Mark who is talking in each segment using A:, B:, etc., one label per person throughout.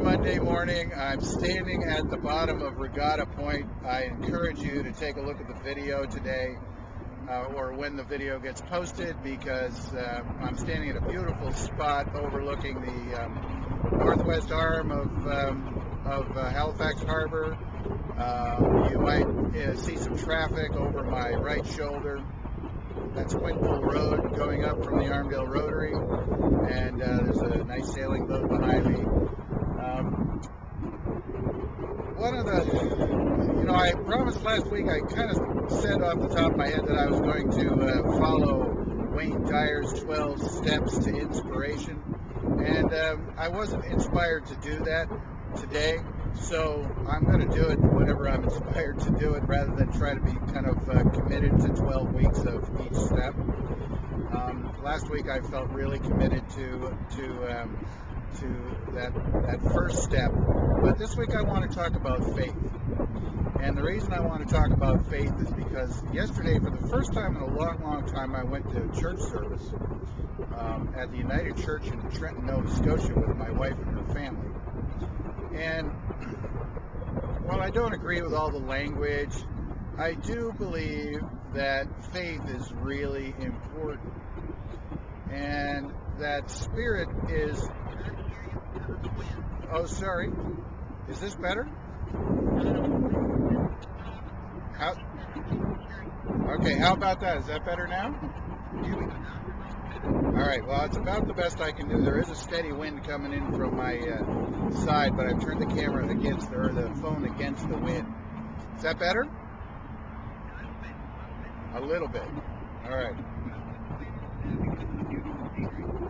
A: Monday morning. I'm standing at the bottom of Regatta Point. I encourage you to take a look at the video today or when the video gets posted, because I'm standing at a beautiful spot overlooking the northwest arm of Halifax Harbor. You might see some traffic over my right shoulder. That's Quinpool Road going up from the Armdale Rotary, and there's a nice sailing boat behind me. I promised last week, I kind of said off the top of my head that I was going to follow Wayne Dyer's 12 Steps to Inspiration, and I wasn't inspired to do that today, so I'm going to do it whenever I'm inspired to do it, rather than try to be kind of committed to 12 weeks of each step. Last week I felt really committed to that first step, but this week I want to talk about faith. And the reason I want to talk about faith is because yesterday, for the first time in a long time, I went to a church service at the United Church in Trenton, Nova Scotia, with my wife and her family. And while I don't agree with all the language, I do believe that faith is really important, and that spirit is... Oh, sorry. Is this better? Okay, how about that? Is that better now? All right, well, it's about the best I can do. There is a steady wind coming in from my side, but I've turned the camera against, or the phone against the wind. Is that better? A little bit. All right.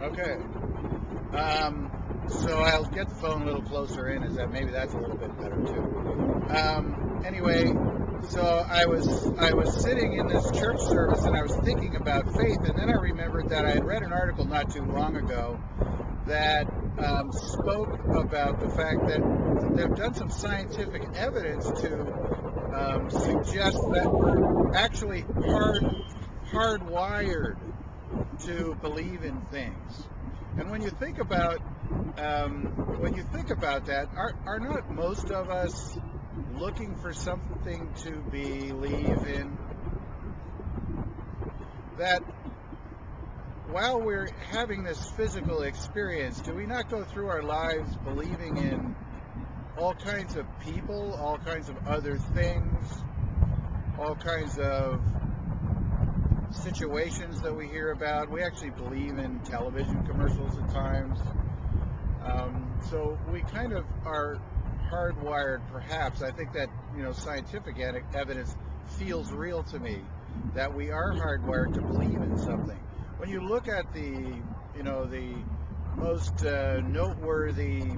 A: Okay. So I'll get the phone a little closer in, maybe that's a little bit better too. Anyway, so I was sitting in this church service and I was thinking about faith, and then I remembered that I had read an article not too long ago that spoke about the fact that they've done some scientific evidence to suggest that we're actually hardwired to believe in things. And when you think about that, are not most of us looking for something to believe in? That while we're having this physical experience, do we not go through our lives believing in all kinds of people, all kinds of other things, all kinds of situations that we hear about? We actually believe in television commercials at times. So we kind of are hardwired, perhaps. I think that, scientific evidence feels real to me, that we are hardwired to believe in something. When you look at the most noteworthy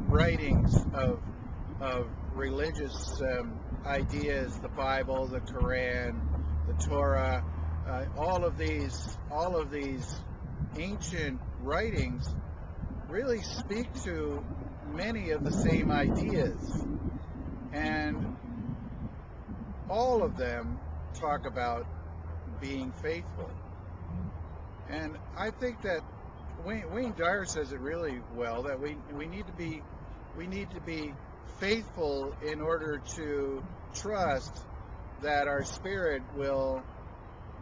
A: writings of religious ideas, the Bible, the Quran, the Torah, all of these ancient writings really speak to many of the same ideas, and all of them talk about being faithful. And I think that Wayne Dyer says it really well, that we need to be faithful in order to trust that our spirit will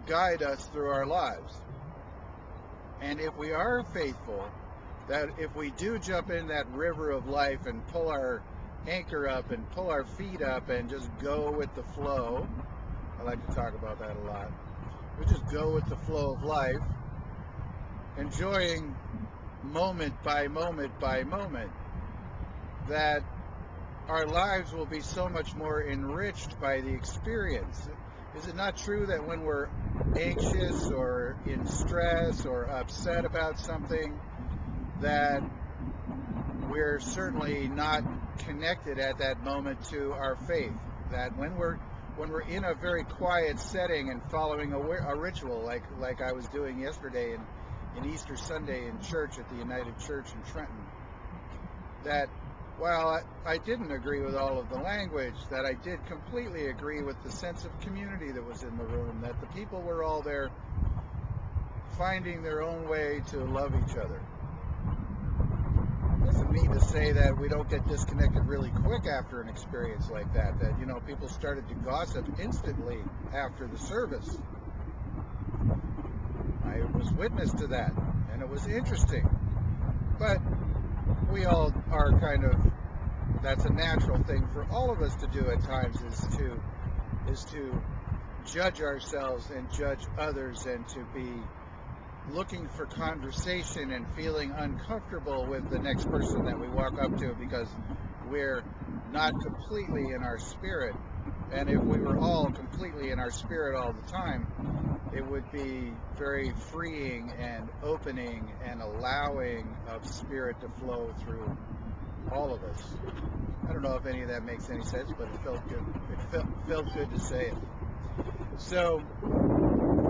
A: guide us through our lives. And if we are faithful, that if we do jump in that river of life and pull our anchor up and pull our feet up and just go with the flow, I like to talk about that a lot. We just go with the flow of life, enjoying moment by moment by moment, that our lives will be so much more enriched by the experience. Is it not true that when we're anxious or in stress or upset about something, that we're certainly not connected at that moment to our faith? That when we're in a very quiet setting and following a ritual, like I was doing yesterday in Easter Sunday in church at the United Church in Trenton, that while I didn't agree with all of the language, that I did completely agree with the sense of community that was in the room, that the people were all there finding their own way to love each other. Listen, mean to say that we don't get disconnected really quick after an experience like that. That, you know, people started to gossip instantly after the service. I was witness to that, and it was interesting. But we all are kind of, that's a natural thing for all of us to do at times, is to judge ourselves and judge others, and to be looking for conversation and feeling uncomfortable with the next person that we walk up to because we're not completely in our spirit. And if we were all completely in our spirit all the time, it would be very freeing and opening and allowing of spirit to flow through all of us. I don't know if any of that makes any sense, but it felt good. It felt good to say it. So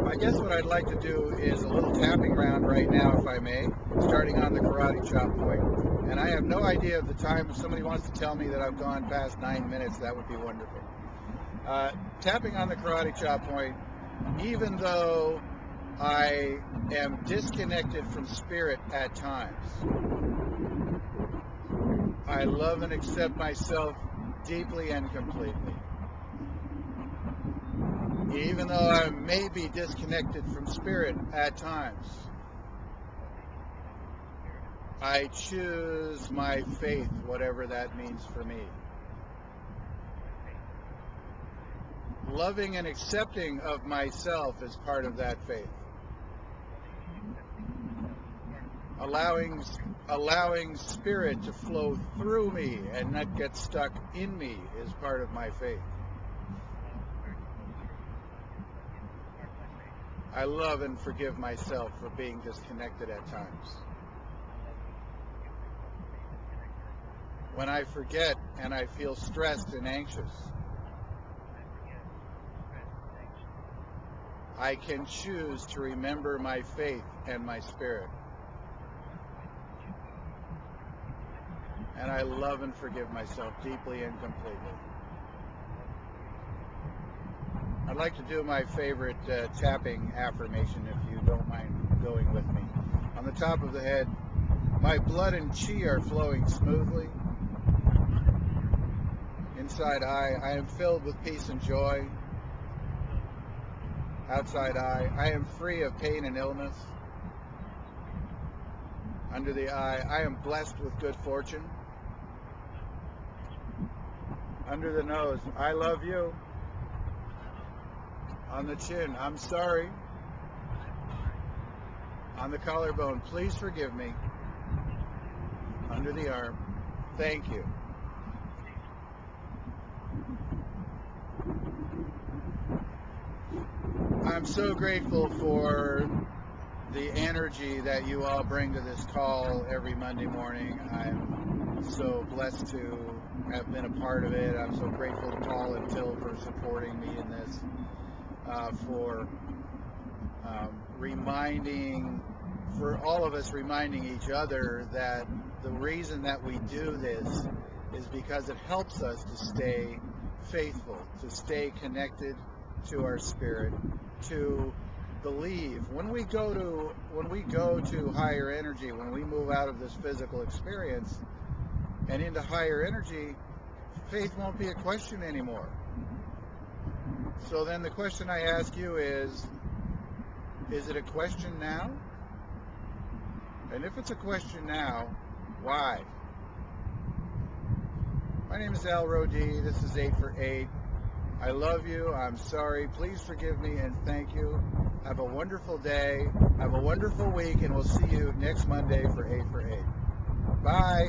A: I guess what I'd like to do is a little tapping round right now, if I may, starting on the karate chop point. And I have no idea of the time. If somebody wants to tell me that I've gone past 9 minutes, that would be wonderful. Tapping on the karate chop point, even though I am disconnected from spirit at times, I love and accept myself deeply and completely. Even though I may be disconnected from spirit at times, I choose my faith, whatever that means for me. Loving and accepting of myself is part of that faith. Allowing spirit to flow through me and not get stuck in me is part of my faith. I love and forgive myself for being disconnected at times. When I forget and I feel stressed and anxious, I can choose to remember my faith and my spirit. And I love and forgive myself deeply and completely. I'd like to do my favorite tapping affirmation, if you don't mind going with me. On the top of the head, my blood and chi are flowing smoothly. Inside eye, I am filled with peace and joy. Outside eye, I am free of pain and illness. Under the eye, I am blessed with good fortune. Under the nose, I love you. On the chin, I'm sorry. On the collarbone, please forgive me. Under the arm, thank you. I'm so grateful for the energy that you all bring to this call every Monday morning. I'm so blessed to have been a part of it. I'm so grateful to Paul and Till for supporting me in this, for for all of us reminding each other that the reason that we do this is because it helps us to stay faithful, to stay connected to our spirit, to believe. When we go to higher energy, when we move out of this physical experience and into higher energy, faith won't be a question anymore. So then the question I ask you is it a question now? And if it's a question now, why? My name is Al Rodi. This is 8 for 8. I love you. I'm sorry. Please forgive me and thank you. Have a wonderful day. Have a wonderful week, and we'll see you next Monday for 8 for 8. Bye.